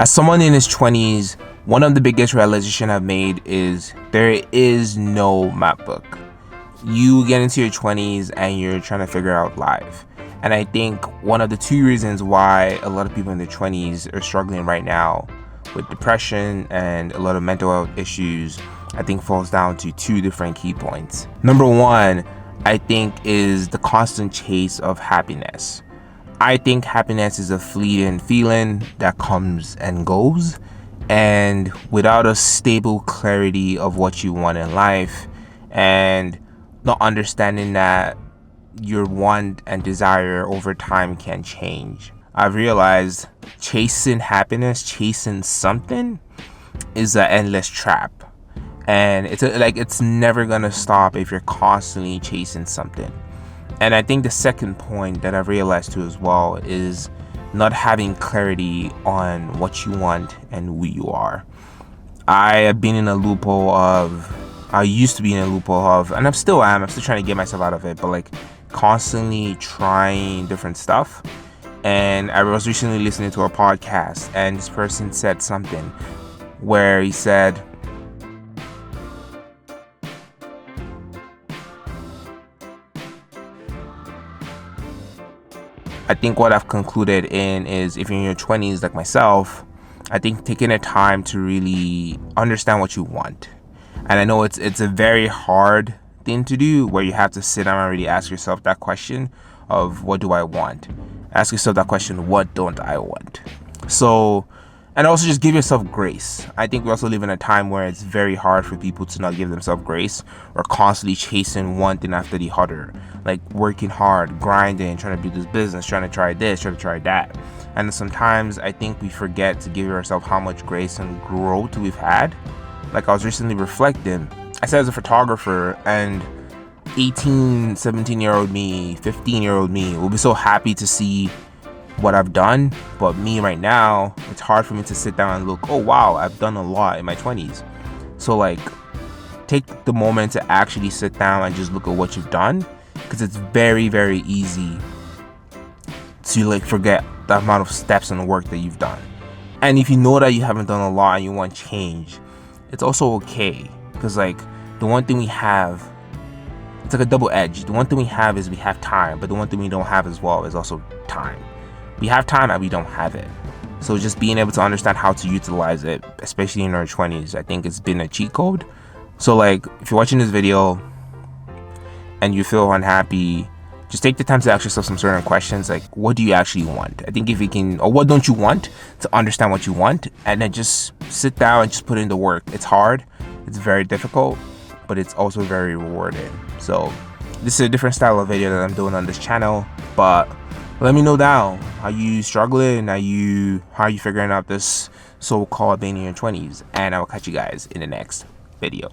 As someone in his 20s, one of the biggest realization I've made is there is no map book. You get into your 20s and you're trying to figure out life. And I think one of the two reasons why a lot of people in their 20s are struggling right now with depression and a lot of mental health issues, I think falls down to two different key points. Number one, I think, is the constant chase of happiness. I think happiness is a fleeting feeling that comes and goes, and without a stable clarity of what you want in life and not understanding that your want and desire over time can change, I've realized chasing happiness, chasing something, is an endless trap. And it's never gonna stop if you're constantly chasing something. And I think the second point that I've realized too as well is not having clarity on what you want and who you are. I have been in a loophole of, I used to be in a loophole of, and I'm still trying to get myself out of it, but like constantly trying different stuff. And I was recently listening to a podcast, and this person said something where he said, I think what I've concluded in is, if you're in your 20s like myself, I think taking the time to really understand what you want. And I know it's a very hard thing to do, where you have to sit down and really ask yourself that question of, what do I want? Ask yourself that question, what don't I want? So, and also just give yourself grace. I think we also live in a time where it's very hard for people to not give themselves grace, or constantly chasing one thing after the other, like working hard, grinding, trying to do this business, trying to try this, trying to try that. And sometimes I think we forget to give ourselves how much grace and growth we've had. Like, I was recently reflecting. I said, as a photographer, and 18, 17-year-old me, 15-year-old me will be so happy to see what I've done. But me right now, it's hard for me to sit down and look, oh wow, I've done a lot in my 20s. So like, take the moment to actually sit down and just look at what you've done, because it's very, very easy to like forget the amount of steps and work that you've done. And if you know that you haven't done a lot and you want change, it's also okay, because like, the one thing we have, it's like a double edge. The one thing we have is we have time, but the one thing we don't have as well is also time. We have time and we don't have it. So just being able to understand how to utilize it, especially in our 20s, I think it's been a cheat code. So like, if you're watching this video and you feel unhappy, just take the time to ask yourself some certain questions, like, what do you actually want? I think if you can, or what don't you want, to understand what you want, and then just sit down and just put in the work. It's hard, it's very difficult, but it's also very rewarding. So this is a different style of video that I'm doing on this channel, but let me know down, are you struggling? How are you figuring out this so-called being in your 20s? And I will catch you guys in the next video.